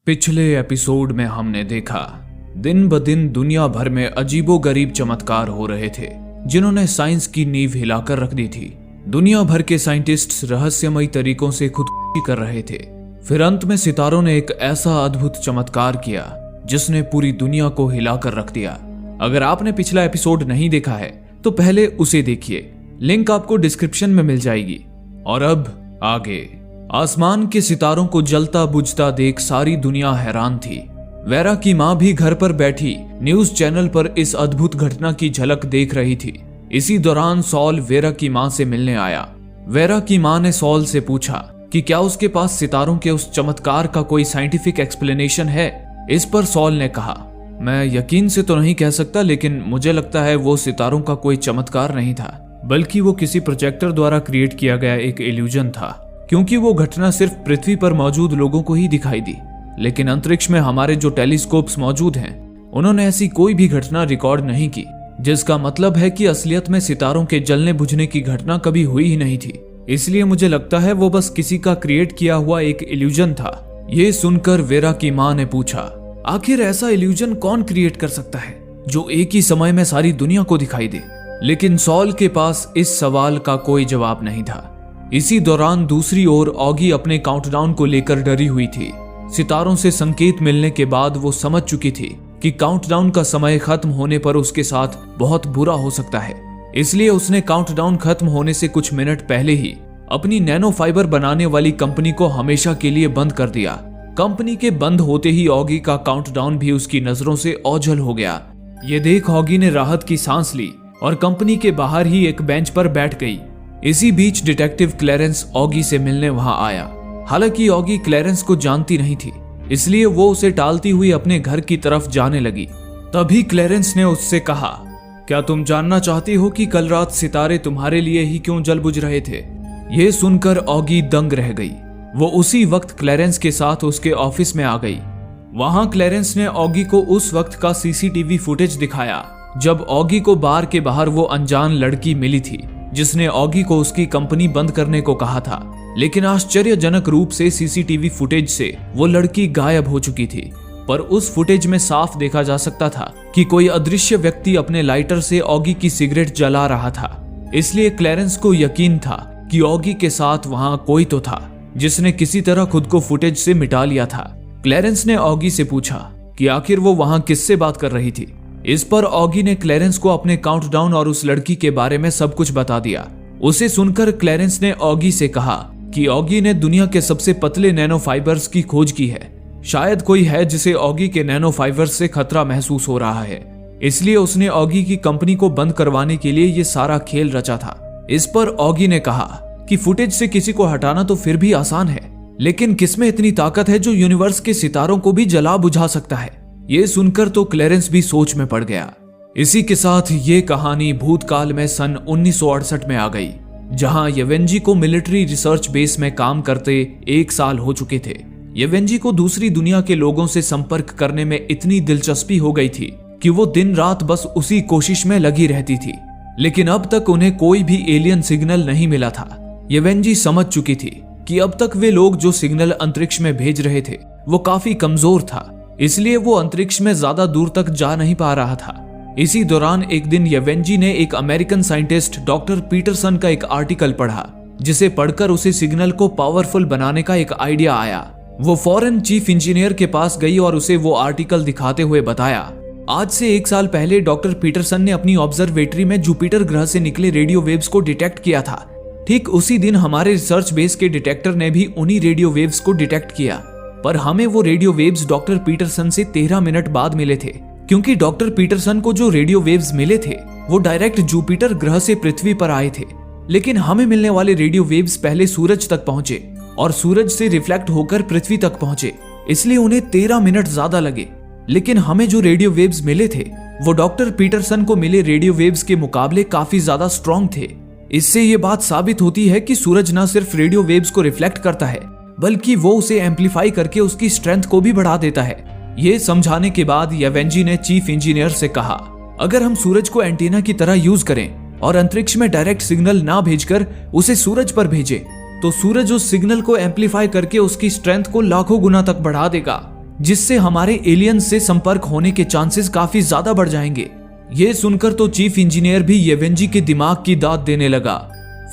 पिछले एपिसोड में हमने देखा दिन ब दिन दुनिया भर में अजीबोगरीब चमत्कार हो रहे थे जिन्होंने साइंस की नींव हिलाकर रख दी थी। दुनिया भर के साइंटिस्ट्स रहस्यमयी तरीकों से खुदकुशी कर रहे थे। फिर अंत में सितारों ने एक ऐसा अद्भुत चमत्कार किया जिसने पूरी दुनिया को हिलाकर रख दिया। अगर आपने पिछला एपिसोड नहीं देखा है तो पहले उसे देखिए, लिंक आपको डिस्क्रिप्शन में मिल जाएगी। और अब आगे। आसमान के सितारों को जलता बुझता देख सारी दुनिया हैरान थी। वेरा की माँ भी घर पर बैठी न्यूज चैनल पर इस अद्भुत घटना की झलक देख रही थी। इसी दौरान सॉल वेरा की माँ से मिलने आया। वेरा की माँ ने सॉल से पूछा कि क्या उसके पास सितारों के उस चमत्कार का कोई साइंटिफिक एक्सप्लेनेशन है। इस पर सॉल ने कहा, मैं यकीन से तो नहीं कह सकता, लेकिन मुझे लगता है वो सितारों का कोई चमत्कार नहीं था, बल्कि वो किसी प्रोजेक्टर द्वारा क्रिएट किया गया एक इल्यूजन था, क्योंकि वो घटना सिर्फ पृथ्वी पर मौजूद लोगों को ही दिखाई दी। लेकिन अंतरिक्ष में हमारे जो टेलीस्कोप्स मौजूद हैं, उन्होंने ऐसी कोई भी घटना रिकॉर्ड नहीं की, जिसका मतलब है कि असलियत में सितारों के जलने बुझने की घटना कभी हुई ही नहीं थी। इसलिए मुझे लगता है वो बस किसी का क्रिएट किया हुआ एक इल्यूजन था। ये सुनकर वेरा की माँ ने पूछा, आखिर ऐसा इल्यूजन कौन क्रिएट कर सकता है जो एक ही समय में सारी दुनिया को दिखाई दे। लेकिन सॉल के पास इस सवाल का कोई जवाब नहीं था। इसी दौरान दूसरी ओर ऑगी अपने काउंटडाउन को लेकर डरी हुई थी। सितारों से संकेत मिलने के बाद वो समझ चुकी थी कि काउंटडाउन का समय खत्म होने पर उसके साथ बहुत बुरा हो सकता है। इसलिए उसने काउंटडाउन खत्म होने से कुछ मिनट पहले ही अपनी नैनो फाइबर बनाने वाली कंपनी को हमेशा के लिए बंद कर दिया। कंपनी के बंद होते ही ऑगी का काउंटडाउन भी उसकी नजरों से ओझल हो गया। ये देख ऑगी ने राहत की सांस ली और कंपनी के बाहर ही एक बेंच पर बैठ गई। इसी बीच डिटेक्टिव क्लैरेंस ऑगी से मिलने वहां आया। हालांकि ऑगी क्लैरेंस को जानती नहीं थी, इसलिए वो उसे टालती हुई अपने घर की तरफ जाने लगी। तभी क्लैरेंस ने उससे कहा, क्या तुम जानना चाहती हो कि कल रात सितारे तुम्हारे लिए ही क्यों जल बुझ रहे थे। ये सुनकर ऑगी दंग रह गई। वो उसी वक्त क्लैरेंस के साथ उसके ऑफिस में आ गई। वहां क्लैरेंस ने ऑगी को उस वक्त का सीसीटीवी फुटेज दिखाया जब ऑगी को बार के बाहर वो अनजान लड़की मिली थी जिसने ऑगी को उसकी कंपनी बंद करने को कहा था। लेकिन आश्चर्यजनक रूप से सीसीटीवी फुटेज से वो लड़की गायब हो चुकी थी। पर उस फुटेज में साफ देखा जा सकता था कि कोई अदृश्य व्यक्ति अपने लाइटर से ऑगी की सिगरेट जला रहा था। इसलिए क्लैरेंस को यकीन था कि ऑगी के साथ वहां कोई तो था जिसने किसी तरह खुद को फुटेज से मिटा लिया था। क्लैरेंस ने ऑगी से पूछा कि आखिर वो वहां किससे बात कर रही थी। इस पर ऑगी ने क्लैरेंस को अपने काउंटडाउन और उस लड़की के बारे में सब कुछ बता दिया। उसे सुनकर क्लैरेंस ने ऑगी से कहा कि ऑगी ने दुनिया के सबसे पतले नैनो फाइबर्स की खोज की है। शायद कोई है जिसे ऑगी के नैनो फाइबर्स से खतरा महसूस हो रहा है, इसलिए उसने ऑगी की कंपनी को बंद करवाने के लिए ये सारा खेल रचा था। इस पर ऑगी ने कहा कि फुटेज से किसी को हटाना तो फिर भी आसान है, लेकिन किसमें इतनी ताकत है जो यूनिवर्स के सितारों को भी जला बुझा सकता है। ये सुनकर तो क्लैरेंस भी सोच में पड़ गया। इसी के साथ ये कहानी भूतकाल में सन 1968 में आ गई, जहां येवेंजी को मिलिट्री रिसर्च बेस में काम करते 1 साल हो चुके थे। येवेंजी को दूसरी दुनिया के लोगों से संपर्क करने में इतनी दिलचस्पी हो गई थी कि वो दिन रात बस उसी कोशिश में लगी रहती थी। लेकिन अब तक उन्हें कोई भी एलियन सिग्नल नहीं मिला था। येवेंजी समझ चुकी थी कि अब तक वे लोग जो सिग्नल अंतरिक्ष में भेज रहे थे वो काफी कमजोर था, इसलिए वो अंतरिक्ष में ज्यादा दूर तक जा नहीं पा रहा था। इसी दौरान एक दिन येवेंजी ने एक अमेरिकन साइंटिस्ट डॉक्टर पीटरसन का एक आर्टिकल पढ़ा, जिसे पढ़कर उसे सिग्नल को पावरफुल बनाने का एक आइडिया आया। वो फौरन चीफ इंजीनियर के पास गई और उसे वो आर्टिकल दिखाते हुए बताया, आज से 1 साल पहले डॉक्टर पीटरसन ने अपनी ऑब्जर्वेटरी में जुपिटर ग्रह से निकले रेडियो वेव्स को डिटेक्ट किया था। ठीक उसी दिन हमारे रिसर्च बेस के डिटेक्टर ने भी उन्हीं रेडियो वेव्स को डिटेक्ट किया, पर हमें वो रेडियो वेव्स डॉक्टर पीटरसन से 13 मिनट बाद मिले थे, क्योंकि डॉक्टर पीटरसन को जो रेडियो वेव्स मिले थे वो डायरेक्ट जुपिटर ग्रह से पृथ्वी पर आए थे। लेकिन हमें मिलने वाले रेडियो वेव्स पहले सूरज तक पहुंचे और सूरज से रिफ्लेक्ट होकर पृथ्वी तक पहुंचे, इसलिए उन्हें 13 मिनट ज्यादा लगे। लेकिन हमें जो रेडियो वेव्स मिले थे वो डॉक्टर पीटरसन को मिले रेडियो वेव्स के मुकाबले काफी ज्यादा स्ट्रॉन्ग थे। इससे ये बात साबित होती है कि सूरज न सिर्फ रेडियो वेव्स को रिफ्लेक्ट करता है, बल्कि वो उसे एम्पलीफाई करके उसकी स्ट्रेंथ को भी बढ़ा देता है। ये समझाने के बाद येवेंजी ने चीफ इंजीनियर से कहा, अगर हम सूरज को एंटीना की तरह यूज करें और अंतरिक्ष में डायरेक्ट सिग्नल ना भेजकर उसे सूरज पर भेजें, तो सूरज उस सिग्नल को एम्पलीफाई करके उसकी स्ट्रेंथ को लाखों गुना तक बढ़ा देगा। जिससे हमारे एलियन से संपर्क होने के चांसेस काफी ज्यादा बढ़ जाएंगे। ये सुनकर तो चीफ इंजीनियर भी येवेंजी के दिमाग की दाद देने लगा।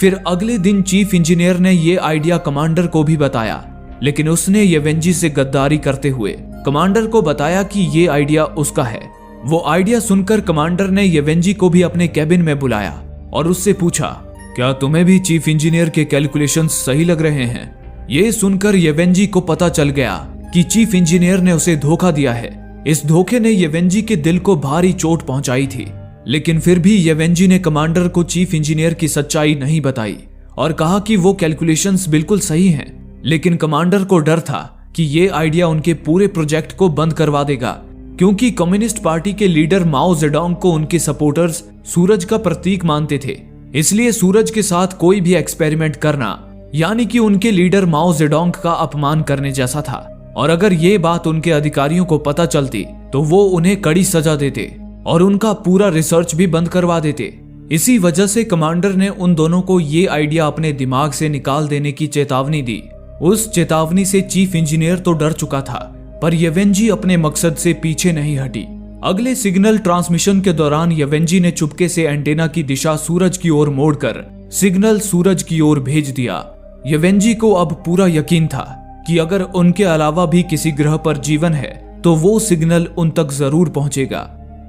फिर अगले दिन चीफ इंजीनियर ने ये आइडिया कमांडर को भी बताया, लेकिन उसने येवेंजी से गद्दारी करते हुए कमांडर को बताया कि ये आइडिया उसका है। वो आइडिया सुनकर कमांडर ने येवेंजी को भी अपने कैबिन में बुलाया और उससे पूछा, क्या तुम्हें भी चीफ इंजीनियर के कैलकुलेशंस सही लग रहे हैं? ये सुनकर येवेंजी को पता चल गया कि चीफ इंजीनियर ने उसे धोखा दिया है। इस धोखे ने येवेंजी के दिल को भारी चोट पहुंचाई थी, लेकिन फिर भी येवेंजी ने कमांडर को चीफ इंजीनियर की सच्चाई नहीं बताई और कहा कि वो कैलकुलेशंस बिल्कुल सही हैं। लेकिन कमांडर को डर था कि ये आइडिया उनके पूरे प्रोजेक्ट को बंद करवा देगा, क्योंकि कम्युनिस्ट पार्टी के लीडर माओ जेडोंग को उनके सपोर्टर्स सूरज का प्रतीक मानते थे। इसलिए सूरज के साथ कोई भी एक्सपेरिमेंट करना यानी कि उनके लीडर माओ जेडोंग का अपमान करने जैसा था। और अगर ये बात उनके अधिकारियों को पता चलती तो वो उन्हें कड़ी सजा देते और उनका पूरा रिसर्च भी बंद करवा देते। इसी वजह से कमांडर ने उन दोनों को ये आइडिया अपने दिमाग से निकाल देने की चेतावनी दी। उस चेतावनी से चीफ इंजीनियर तो डर चुका था, पर येवेंजी अपने मकसद से पीछे नहीं हटी। अगले सिग्नल ट्रांसमिशन के दौरान येवेंजी ने चुपके से एंटेना की दिशा सूरज की ओर मोड़कर सिग्नल सूरज की ओर भेज दिया। येवेंजी को अब पूरा यकीन था कि अगर उनके अलावा भी किसी ग्रह पर जीवन है तो वो सिग्नल उन तक जरूर पहुंचेगा।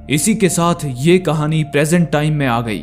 इसी के साथ ये कहानी प्रेजेंट टाइम में आ गई,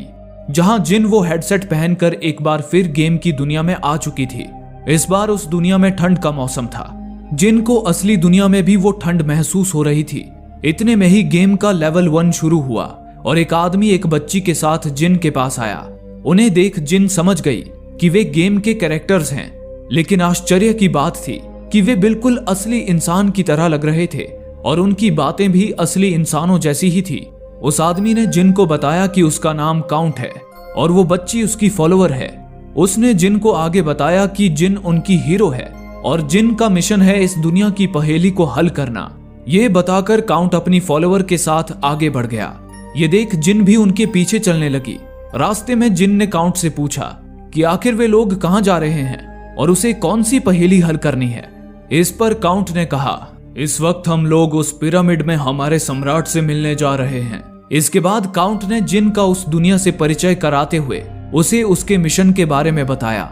जहां जिन वो हेडसेट पहनकर एक बार फिर गेम की दुनिया में आ चुकी थी। इस बार उस दुनिया में ठंड का मौसम था। जिन को असली दुनिया में भी वो ठंड महसूस हो रही थी। इतने में ही गेम का लेवल 1 शुरू हुआ और एक आदमी एक बच्ची के साथ जिन के पास आया। उन्हें देख जिन समझ गई कि वे गेम के कैरेक्टर्स हैं, लेकिन आश्चर्य की बात थी कि वे बिल्कुल असली इंसान की तरह लग रहे थे और उनकी बातें भी असली इंसानों जैसी ही थी। उस आदमी ने जिन को बताया कि उसका नाम काउंट है और वो बच्ची उसकी फॉलोअर है। उसने जिन को आगे बताया कि जिन उनकी हीरो है और जिन का मिशन है इस दुनिया की पहेली को हल करना। ये बताकर काउंट अपनी फॉलोअर के साथ आगे बढ़ गया। ये देख जिन भी उनके पीछे चलने लगी। रास्ते में जिन ने काउंट से पूछा कि आखिर वे लोग कहां जा रहे हैं और उसे कौन सी पहेली हल करनी है। इस पर काउंट ने कहा, इस वक्त हम लोग उस पिरामिड में हमारे सम्राट से मिलने जा रहे हैं। इसके बाद काउंट ने जिन का उस दुनिया से परिचय कराते हुए उसे उसके मिशन के बारे में बताया।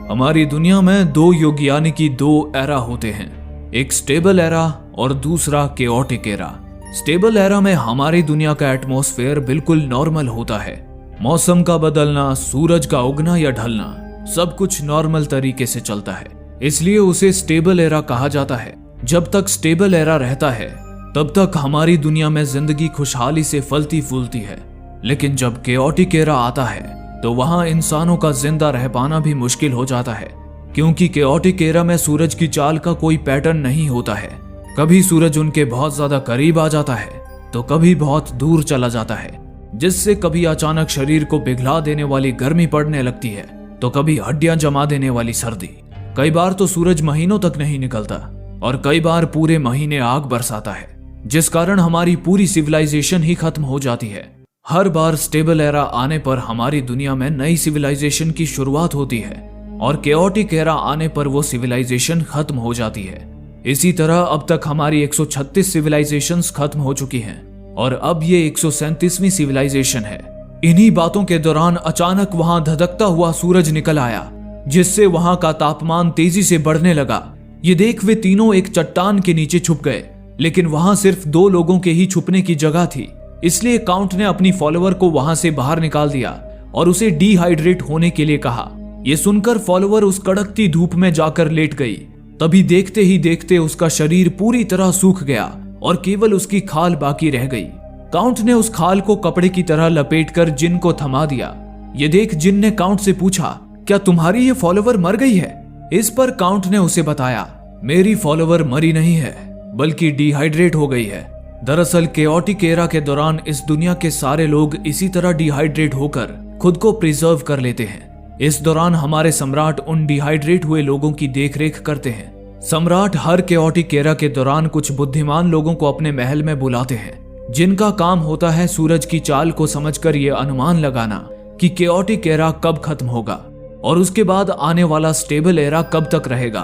हमारी दुनिया में 2 युग यानी कि 2 एरा होते हैं, एक स्टेबल एरा और दूसरा केओटिक एरा। स्टेबल एरा में हमारी दुनिया का एटमॉस्फेयर बिल्कुल नॉर्मल होता है। मौसम का बदलना, सूरज का उगना या ढलना, सब कुछ नॉर्मल तरीके से चलता है, इसलिए उसे स्टेबल एरा कहा जाता है। जब तक स्टेबल एरा रहता है तब तक हमारी दुनिया में जिंदगी खुशहाली से फलती फूलती है। लेकिन जब केओटिक एरा आता है तो वहां इंसानों का जिंदा रह पाना भी मुश्किल हो जाता है, क्योंकि केओटिक एरा में सूरज की चाल का कोई पैटर्न नहीं होता है। कभी सूरज उनके बहुत ज्यादा करीब आ जाता है तो कभी बहुत दूर चला जाता है, जिससे कभी अचानक शरीर को पिघला देने वाली गर्मी पड़ने लगती है तो कभी हड्डियां जमा देने वाली सर्दी। कई बार तो सूरज महीनों तक नहीं निकलता और कई बार पूरे महीने आग बरसाता है, जिस कारण हमारी पूरी सिविलाइजेशन ही खत्म हो जाती है। हर बार स्टेबल एरा आने पर हमारी दुनिया में नई सिविलाइजेशन की शुरुआत होती है और केओटिक एरा आने पर वो सिविलाइजेशन खत्म हो जाती है। इसी तरह अब तक हमारी 136 सिविलाइजेशंस खत्म हो चुकी हैं और अब ये 137वीं सिविलाइजेशन है। इन्हीं बातों के दौरान अचानक वहां धधकता हुआ सूरज निकल आया, जिससे वहां का तापमान तेजी से बढ़ने लगा। ये देख वे तीनों एक चट्टान के नीचे छुप गए, लेकिन वहां सिर्फ 2 लोगों के ही छुपने की जगह थी। इसलिए काउंट ने अपनी फॉलोअर को वहां से बाहर निकाल दिया और उसे डिहाइड्रेट होने के लिए कहा। यह सुनकर फॉलोअर उस कड़कती धूप में जाकर लेट गई। तभी देखते ही देखते उसका शरीर पूरी तरह सूख गया और केवल उसकी खाल बाकी रह गई। काउंट ने उस खाल को कपड़े की तरह लपेटकर जिन को थमा दिया। ये देख जिन ने काउंट से पूछा, क्या तुम्हारी ये फॉलोअर मर गई है? इस पर काउंट ने उसे बताया, मेरी फॉलोअर मरी नहीं है बल्कि डिहाइड्रेट हो गई है। दरअसल केओटिक एरा के दौरान इस दुनिया के सारे लोग इसी तरह डिहाइड्रेट होकर खुद को प्रिजर्व कर लेते हैं। इस दौरान हमारे सम्राट उन डिहाइड्रेट हुए लोगों की देखरेख करते हैं। सम्राट हर केओटिक एरा के दौरान कुछ बुद्धिमान लोगों को अपने महल में बुलाते हैं, जिनका काम होता है सूरज की चाल को समझकर यह अनुमान लगाना कि केओटिक एरा कब खत्म होगा और उसके बाद आने वाला स्टेबल एरा कब तक रहेगा।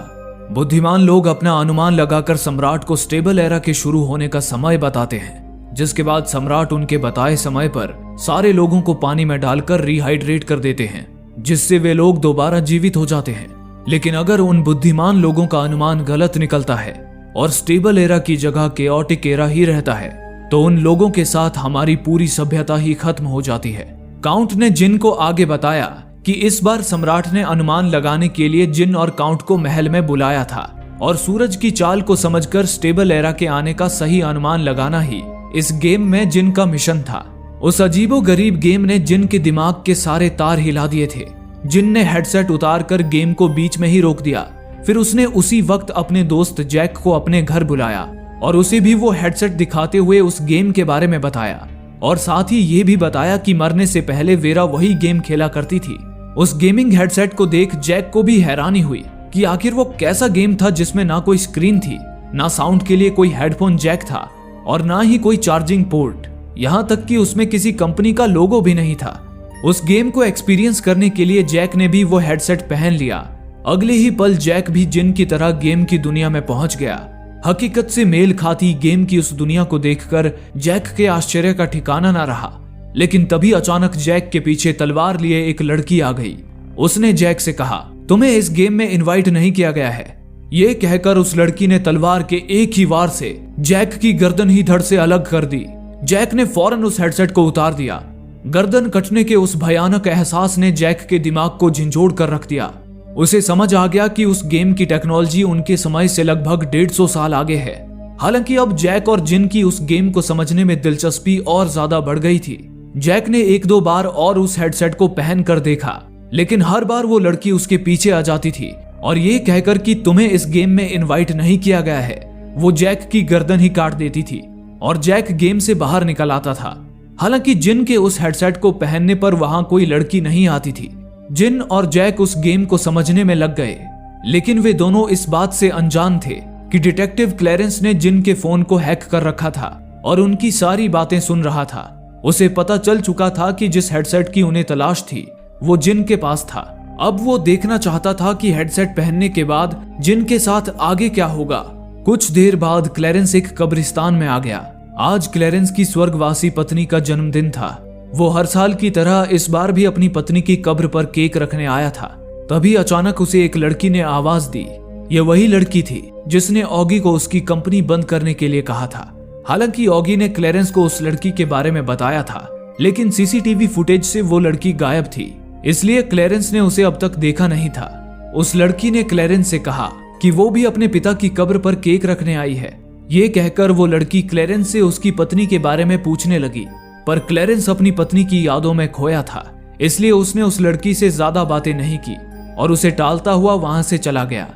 बुद्धिमान लोग अपना अनुमान लगाकर सम्राट को स्टेबल एरा के शुरू होने का समय बताते हैं, जिसके बाद सम्राट उनके बताए समय पर सारे लोगों को पानी में डालकर रिहाइड्रेट कर देते हैं, जिससे वे लोग दोबारा जीवित हो जाते हैं। लेकिन अगर उन बुद्धिमान लोगों का अनुमान गलत निकलता है और स्टेबल एरा की जगह केओटिक एरा ही रहता है, तो उन लोगों के साथ हमारी पूरी सभ्यता ही खत्म हो जाती है। काउंट ने जिन को आगे बताया कि इस बार सम्राट ने अनुमान लगाने के लिए जिन और काउंट को महल में बुलाया था और सूरज की चाल को समझकर स्टेबल एरा के आने का सही अनुमान लगाना ही इस गेम में जिन का मिशन था। उस अजीबो गरीब गेम ने जिन के दिमाग के सारे तार हिला दिए थे। जिन ने हेडसेट उतार कर गेम को बीच में ही रोक दिया। फिर उसने उसी वक्त अपने दोस्त जैक को अपने घर बुलाया और उसे भी वो हेडसेट दिखाते हुए उस गेम के बारे में बताया और साथ ही ये भी बताया कि मरने से पहले वेरा वही गेम खेला करती थी। उस गेमिंग हेडसेट को देख जैक को भी हैरानी हुई कि आखिर वो कैसा गेम था जिसमें ना कोई स्क्रीन थी, ना साउंड के लिए कोई हेडफोन जैक था और ना ही कोई चार्जिंग पोर्ट, यहाँ तक कि उसमें किसी कंपनी का लोगो भी नहीं था। उस गेम को एक्सपीरियंस करने के लिए जैक ने भी वो हेडसेट पहन लिया। अगले ही पल जैक भी जिन की तरह गेम की दुनिया में पहुंच गया। हकीकत से मेल खाती गेम की उस दुनिया को देखकर जैक के आश्चर्य का ठिकाना ना रहा। लेकिन तभी अचानक जैक के पीछे तलवार लिए एक लड़की आ गई। उसने जैक से कहा, तुम्हें इस गेम में इनवाइट नहीं किया गया है। ये कहकर उस लड़की ने तलवार के एक ही वार से जैक की गर्दन ही धड़ से अलग कर दी। जैक ने फौरन उस हेडसेट को उतार दिया। गर्दन कटने के उस भयानक एहसास ने जैक के दिमाग को झंझोड़ कर रख दिया। उसे समझ आ गया कि उस गेम की टेक्नोलॉजी उनके समय से लगभग 150 साल आगे है। हालांकि अब जैक और जिन की उस गेम को समझने में दिलचस्पी और ज्यादा बढ़ गई थी। जैक ने एक दो बार और उस हेडसेट को पहन कर देखा, लेकिन हर बार वो लड़की उसके पीछे आ जाती थी और ये कहकर कि तुम्हें इस गेम में इनवाइट नहीं किया गया है, वो जैक की गर्दन ही काट देती थी और जैक गेम से बाहर निकल आता था। हालांकि जिन के उस हेडसेट को पहनने पर वहां कोई लड़की नहीं आती थी। जिन और जैक उस गेम को समझने में लग गए, लेकिन वे दोनों इस बात से अनजान थे कि डिटेक्टिव क्लैरेंस ने जिन के फोन को हैक कर रखा था और उनकी सारी बातें सुन रहा था। उसे पता चल चुका था कि जिस हेडसेट की उन्हें तलाश थी वो जिन के पास था। अब वो देखना चाहता था कि हेडसेट पहनने के बाद जिन के साथ आगे क्या होगा। कुछ देर बाद क्लैरेंस एक कब्रिस्तान में आ गया। आज क्लैरेंस की स्वर्गवासी पत्नी का जन्मदिन था। वो हर साल की तरह इस बार भी अपनी पत्नी की कब्र पर केक रखने आया था। तभी अचानक उसे एक लड़की ने आवाज दी। ये वही लड़की थी जिसने ऑगी को उसकी कंपनी बंद करने के लिए कहा था। हालांकि ऑगी ने क्लैरेंस को उस लड़की के बारे में बताया था, लेकिन सीसीटीवी फुटेज से वो लड़की गायब थी, इसलिए क्लैरेंस ने उसे अब तक देखा नहीं था। उस लड़की ने क्लैरेंस से कहा कि वो भी अपने पिता की कब्र पर केक रखने आई है। ये कहकर वो लड़की क्लैरेंस से उसकी पत्नी के बारे में पूछने लगी, पर क्लैरेंस अपनी पत्नी की यादों में खोया था, इसलिए उसने उस लड़की से ज्यादा बातें नहीं की और उसे टालता हुआ वहां से चला गया।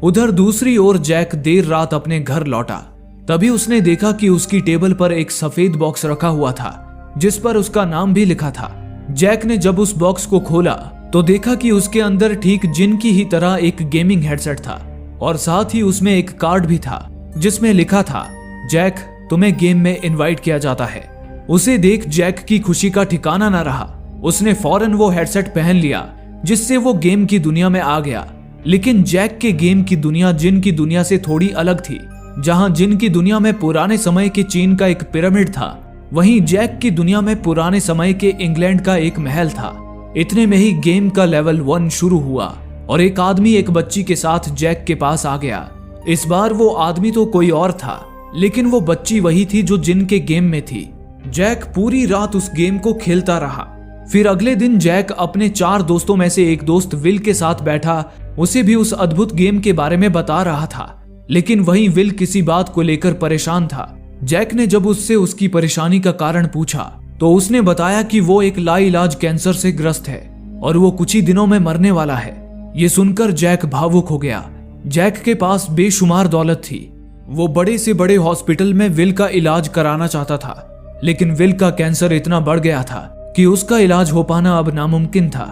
उधर दूसरी ओर जैक देर रात अपने घर लौटा। तभी उसने देखा कि उसकी टेबल पर एक सफेद बॉक्स रखा हुआ था जिस पर उसका नाम भी लिखा था। जैक ने जब उस बॉक्स को खोला तो देखा कि उसके अंदर ठीक जिन की ही तरह एक गेमिंग हेडसेट था और साथ ही उसमें एक कार्ड भी था जिसमें लिखा था, जैक तुम्हें गेम में इनवाइट किया जाता है। उसे देख जैक की खुशी का ठिकाना न रहा। उसने फौरन वो हेडसेट पहन लिया जिससे वो गेम की दुनिया में आ गया। लेकिन जैक के गेम की दुनिया जिन की दुनिया से थोड़ी अलग थी। जहां जिन की दुनिया में पुराने समय के चीन का एक पिरामिड था, वहीं जैक की दुनिया में पुराने समय के इंग्लैंड का एक महल था। इतने में ही गेम का लेवल 1 शुरू हुआ और एक आदमी एक बच्ची के साथ जैक के पास आ गया। इस बार वो आदमी तो कोई और था, लेकिन वो बच्ची वही थी जो जिन के गेम में थी। जैक पूरी रात उस गेम को खेलता रहा। फिर अगले दिन जैक अपने 4 दोस्तों में से एक दोस्त विल के साथ बैठा उसे भी उस अद्भुत गेम के बारे में बता रहा था। लेकिन वहीं विल किसी बात को लेकर परेशान था। जैक ने जब उससे उसकी परेशानी का कारण पूछा तो उसने बताया कि वो एक लाइलाज कैंसर से ग्रस्त है और वो कुछ ही दिनों में मरने वाला है। ये सुनकर जैक भावुक हो गया। जैक के पास बेशुमार दौलत थी। वो बड़े से बड़े हॉस्पिटल में विल का इलाज कराना चाहता था, लेकिन विल का कैंसर इतना बढ़ गया था कि उसका इलाज हो पाना अब नामुमकिन था।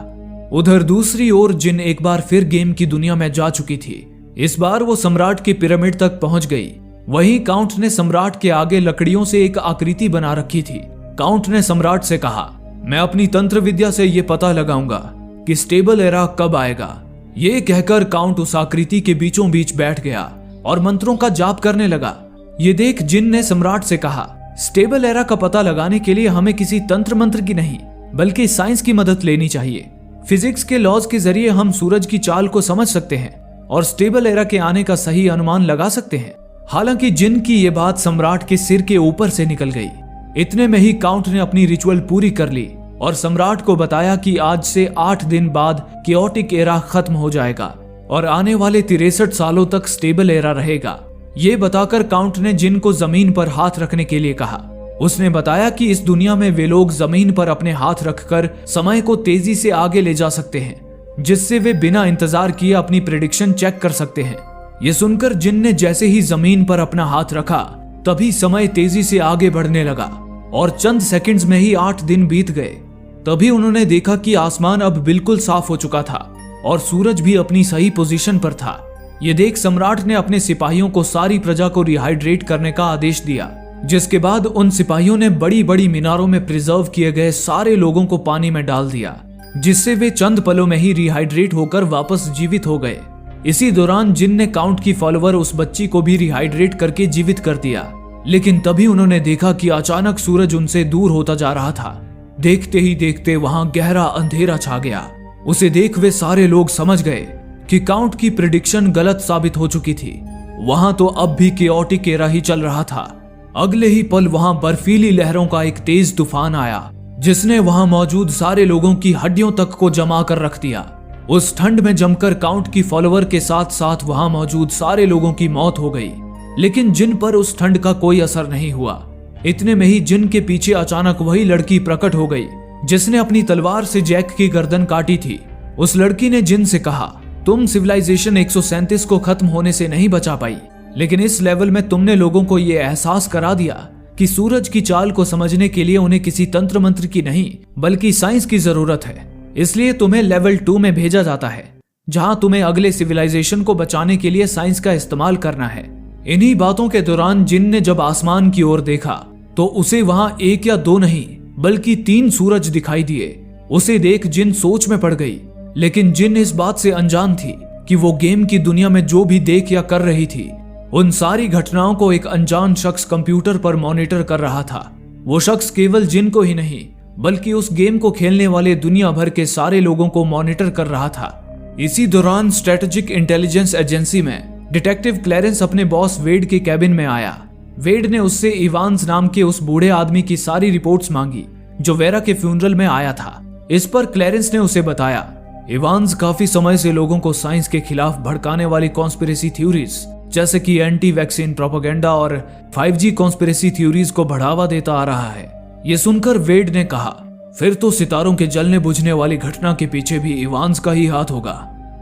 उधर दूसरी ओर जिन एक बार फिर गेम की दुनिया में जा चुकी थी। इस बार वो सम्राट के पिरामिड तक पहुंच गई। वहीं काउंट ने सम्राट के आगे लकड़ियों से एक आकृति बना रखी थी। काउंट ने सम्राट से कहा, मैं अपनी तंत्र विद्या से ये पता लगाऊंगा कि स्टेबल एरा कब आएगा। ये कहकर काउंट उस आकृति के बीचों बीच बैठ गया और मंत्रों का जाप करने लगा। ये देख जिन ने सम्राट से कहा, स्टेबल एरा का पता लगाने के लिए हमें किसी तंत्र मंत्र की नहीं बल्कि साइंस की मदद लेनी चाहिए। फिजिक्स के लॉज के जरिए हम सूरज की चाल को समझ सकते हैं और स्टेबल एरा के आने का सही अनुमान लगा सकते हैं। हालांकि जिन की ये बात सम्राट के सिर के ऊपर से निकल गई। इतने में ही काउंट ने अपनी रिचुअल पूरी कर ली और सम्राट को बताया कि आज से 8 दिन बाद केओटिक एरा खत्म हो जाएगा और आने वाले 63 सालों तक स्टेबल एरा रहेगा। ये बताकर काउंट ने जिन को जमीन पर हाथ रखने के लिए कहा। उसने बताया कि इस दुनिया में वे लोग जमीन पर अपने हाथ रखकर समय को तेजी से आगे ले जा सकते हैं, जिससे वे बिना इंतजार किए अपनी प्रेडिक्शन चेक कर सकते हैं। ये सुनकर जिन ने जैसे ही जमीन पर अपना हाथ रखा तभी समय तेजी से आगे बढ़ने लगा और चंद सेकंड्स में ही 8 दिन बीत गए। तभी उन्होंने देखा कि आसमान अब बिल्कुल साफ हो चुका था और सूरज भी अपनी सही पोजीशन पर था। ये देख सम्राट ने अपने सिपाहियों को सारी प्रजा को रिहाइड्रेट करने का आदेश दिया, जिसके बाद उन सिपाहियों ने बड़ी बड़ी मीनारों में प्रिजर्व किए गए सारे लोगों को पानी में डाल दिया, जिससे वे चंद पलों में ही रिहाइड्रेट होकर वापस जीवित हो गए। इसी दौरान जिन ने काउंट की फॉलोअर उस बच्ची को भी रिहाइड्रेट करके जीवित कर दिया, लेकिन तभी उन्होंने देखा कि अचानक सूरज उनसे दूर होता जा रहा था। देखते ही देखते वहां गहरा अंधेरा छा गया। उसे देख वे सारे लोग समझ गए कि काउंट की प्रेडिक्शन गलत साबित हो चुकी थी। वहां तो अब भी केओटिक एरा ही चल रहा था। अगले ही पल वहां बर्फीली लहरों का एक तेज तूफान आया, जिसने वहां मौजूद सारे लोगों की हड्डियों तक को जमा कर रख दिया। उस ठंड में जमकर काउंट की फॉलोअर के साथ साथ वहां मौजूद सारे लोगों की मौत हो गई, लेकिन जिन पर उस ठंड का कोई असर नहीं हुआ। इतने में ही जिन के पीछे अचानक वही लड़की प्रकट हो गई जिसने अपनी तलवार से जैक की गर्दन काटी थी। उस लड़की ने जिन से कहा, तुम सिविलाइजेशन 137 को खत्म होने से नहीं बचा पाई, लेकिन इस लेवल में तुमने लोगों को यह एहसास करा दिया कि सूरज की चाल को समझने के लिए उन्हें किसी तंत्र मंत्र की नहीं बल्कि साइंस की जरूरत है। इसलिए तुम्हें लेवल 2 में भेजा जाता है, जहां तुम्हें अगले सिविलाइजेशन को बचाने के लिए साइंस का इस्तेमाल करना है। इन्हीं बातों के दौरान जिन ने जब आसमान की ओर देखा तो उसे वहां 1 या 2 नहीं बल्कि 3 सूरज दिखाई दिए। उसे देख जिन सोच में पड़ गई, लेकिन जिन इस बात से अनजान थी कि वो गेम की दुनिया में जो भी देख या कर रही थी, उन सारी घटनाओं को एक अनजान शख्स कंप्यूटर पर मॉनिटर कर रहा था। वो शख्स केवल जिन को ही नहीं बल्कि उस गेम को खेलने वाले दुनिया भर के सारे लोगों को मॉनिटर कर रहा था। इसी दौरान स्ट्रेटेजिक इंटेलिजेंस एजेंसी में डिटेक्टिव क्लैरेंस अपने बॉस वेड के कैबिन में आया। वेड ने उससे इवांस नाम के उस बूढ़े आदमी की सारी रिपोर्ट्स मांगी जो वेरा के फ्यूनरल में आया था। इस पर क्लैरेंस ने उसे बताया, इवांस काफी समय से लोगों को साइंस के खिलाफ भड़काने वाली कॉन्स्पिरेसी थ्योरीज जैसे कि एंटी वैक्सीन प्रोपेगेंडा और 5G कॉन्स्पिरेसी थ्योरीज को बढ़ावा देता आ रहा है। ये सुनकर वेड ने कहा, फिर तो सितारों के जलने बुझने वाली घटना के पीछे भी इवांस का ही हाथ होगा,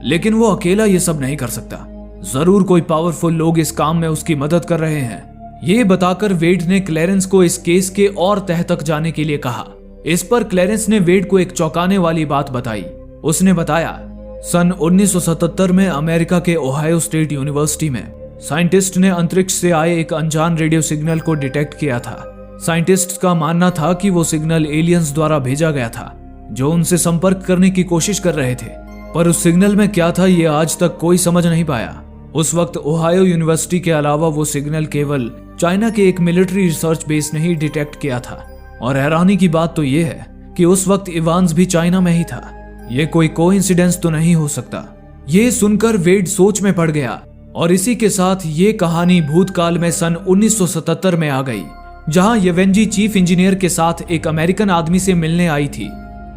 लेकिन वो अकेला ये सब नहीं कर सकता। जरूर कोई पावरफुल लोग इस काम में उसकी मदद कर रहे हैं। ये बताकर वेड ने क्लैरेंस को इस केस के और तह तक जाने के लिए कहा। इस पर क्लैरेंस ने वेड को एक चौंकाने वाली बात बताई। उसने बताया, सन 1977 में अमेरिका के ओहायो स्टेट यूनिवर्सिटी में साइंटिस्ट ने अंतरिक्ष से आए एक अनजान रेडियो सिग्नल को डिटेक्ट किया था। साइंटिस्ट का मानना था कि वो सिग्नल एलियंस द्वारा भेजा गया था जो उनसे संपर्क करने की कोशिश कर रहे थे, पर उस सिग्नल में क्या था ये आज तक कोई समझ नहीं पाया। उस वक्त ओहायो यूनिवर्सिटी के अलावा वो सिग्नल केवल चाइना के एक मिलिट्री रिसर्च बेस ने ही डिटेक्ट किया था। और हैरानी की बात तो ये है कि उस वक्त इवांस भी चाइना में ही था। ये कोई कोइंसिडेंस तो नहीं हो सकता। ये सुनकर वेड सोच में पड़ गया और इसी के साथ ये कहानी भूतकाल में सन 1977 में आ गई, जहां येवेंजी चीफ इंजीनियर के साथ एक अमेरिकन आदमी से मिलने आई थी।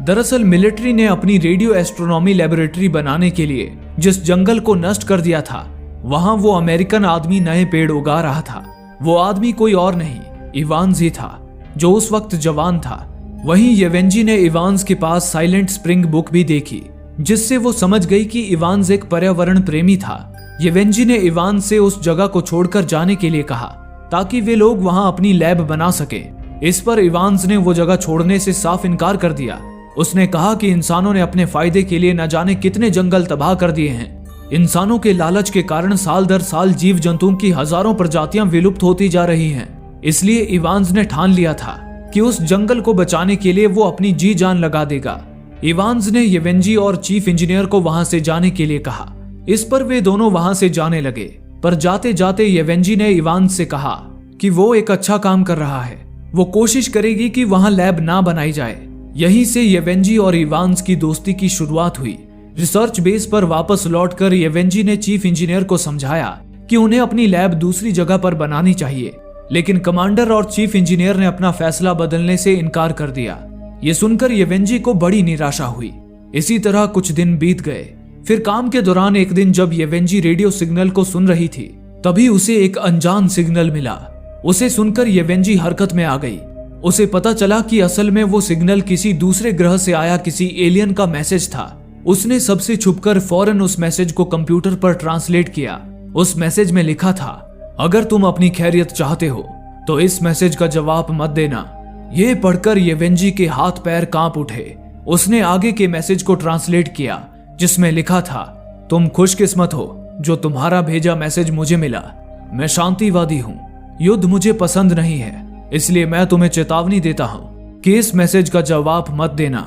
दरअसल मिलिट्री ने अपनी रेडियो एस्ट्रोनॉमी लेबोरेटरी बनाने के लिए जिस जंगल को नष्ट कर दिया था, वहां वो अमेरिकन आदमी नए पेड़ उगा रहा था। वो आदमी कोई और नहीं इवांस ही था, जो उस वक्त जवान था। वहीं येवेंजी ने इवांस के पास साइलेंट स्प्रिंग बुक भी देखी, जिससे वो समझ गई कि इवांस एक पर्यावरण प्रेमी था। येवेंजी ने इवांस से उस जगह को छोड़कर जाने के लिए कहा ताकि वे लोग वहां अपनी लैब बना सके। इस पर इवांस ने वो जगह छोड़ने से साफ इनकार कर दिया। उसने कहा कि इंसानों ने अपने फायदे के लिए न जाने कितने जंगल तबाह कर दिए हैं। इंसानों के लालच के कारण साल दर साल जीव जंतुओं की हजारों प्रजातियां विलुप्त होती जा रही हैं। इसलिए इवांस ने ठान लिया था कि उस जंगल को बचाने के लिए वो अपनी जी जान लगा देगा। इवांस ने येवेंजी और चीफ इंजीनियर को वहां से जाने के लिए कहा। इस पर वे दोनों वहां से जाने लगे, पर जाते जाते येवेंजी ने इवांस से कहा कि वो एक अच्छा काम कर रहा है, वो कोशिश करेगी कि वहां लैब ना बनाई जाए। यहीं से येवेंजी और इवांस की दोस्ती की शुरुआत हुई। रिसर्च बेस पर वापस लौटकर येवेंजी ने चीफ इंजीनियर को समझाया कि उन्हें अपनी लैब दूसरी जगह पर बनानी चाहिए, लेकिन कमांडर और चीफ इंजीनियर ने अपना फैसला बदलने से इनकार कर दिया। ये सुनकर येवेंजी को बड़ी निराशा हुई। इसी तरह कुछ दिन बीत गए। फिर काम के दौरान एक दिन जब येवेंजी रेडियो सिग्नल को सुन रही थी, तभी उसे एक अनजान सिग्नल मिला। उसे सुनकर येवेंजी हरकत में आ गई। उसे पता चला कि असल में वो सिग्नल किसी दूसरे ग्रह से आया किसी एलियन का मैसेज था। उसने सबसे छुपकर फौरन उस मैसेज को कंप्यूटर पर ट्रांसलेट किया। उस मैसेज में लिखा था, अगर तुम अपनी खैरियत चाहते हो तो इस मैसेज का जवाब मत देना। ये पढ़कर येवेंजी के हाथ पैर कांप उठे। उसने आगे के मैसेज को ट्रांसलेट किया, जिसमें लिखा था, तुम खुशकिस्मत हो जो तुम्हारा भेजा मैसेज मुझे मिला। मैं शांतिवादी हूँ, युद्ध मुझे पसंद नहीं है, इसलिए मैं तुम्हें चेतावनी देता हूँ कि इस मैसेज का जवाब मत देना।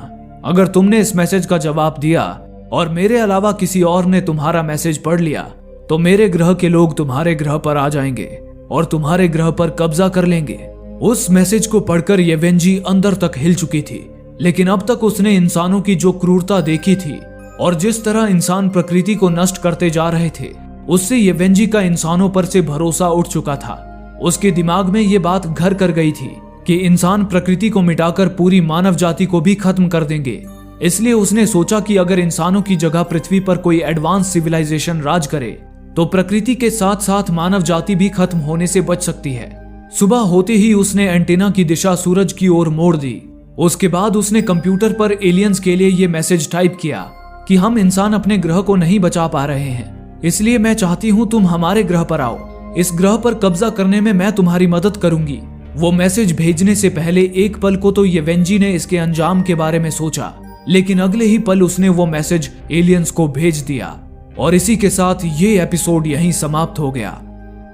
अगर तुमने इस मैसेज का जवाब दिया और मेरे अलावा किसी और ने तुम्हारा मैसेज पढ़ लिया तो मेरे ग्रह के लोग तुम्हारे ग्रह पर आ जाएंगे और तुम्हारे ग्रह पर कब्जा कर लेंगे। उस मैसेज को पढ़कर येवेंजी अंदर तक हिल चुकी थी, लेकिन अब तक उसने इंसानों की जो क्रूरता देखी थी और जिस तरह इंसान प्रकृति को नष्ट करते जा रहे थे, उससे येवेंजी का इंसानों पर से भरोसा उठ चुका था। उसके दिमाग में ये बात घर कर गई थी कि इंसान प्रकृति को मिटाकर पूरी मानव जाति को भी खत्म कर देंगे। इसलिए उसने सोचा कि अगर इंसानों की जगह पृथ्वी पर कोई एडवांस सिविलाइजेशन राज करे तो प्रकृति के साथ साथ मानव जाति भी खत्म होने से बच सकती है। सुबह होते ही उसने एंटीना की दिशा सूरज की ओर मोड़ दी। उसके बाद उसने कंप्यूटर पर एलियंस के लिए ये मैसेज टाइप किया कि हम इंसान अपने ग्रह को नहीं बचा पा रहे हैं, इसलिए मैं चाहती हूँ तुम हमारे ग्रह पर आओ। इस ग्रह पर कब्जा करने में मैं तुम्हारी मदद करूंगी। वो मैसेज भेजने से पहले एक पल को तो येवेंजी ने इसके अंजाम के बारे में सोचा, लेकिन अगले ही पल उसने वो मैसेज एलियंस को भेज दिया। और इसी के साथ ये एपिसोड यहीं समाप्त हो गया।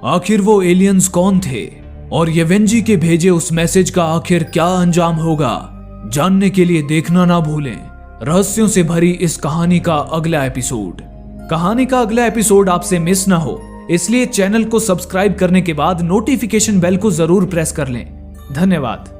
आखिर वो एलियंस कौन थे और येवेंजी के भेजे उस मैसेज का आखिर क्या अंजाम होगा, जानने के लिए देखना ना भूलें रहस्यों से भरी इस कहानी का अगला एपिसोड। कहानी का अगला एपिसोड आपसे मिस ना हो, इसलिए चैनल को सब्सक्राइब करने के बाद नोटिफिकेशन बेल को जरूर प्रेस कर लें। धन्यवाद।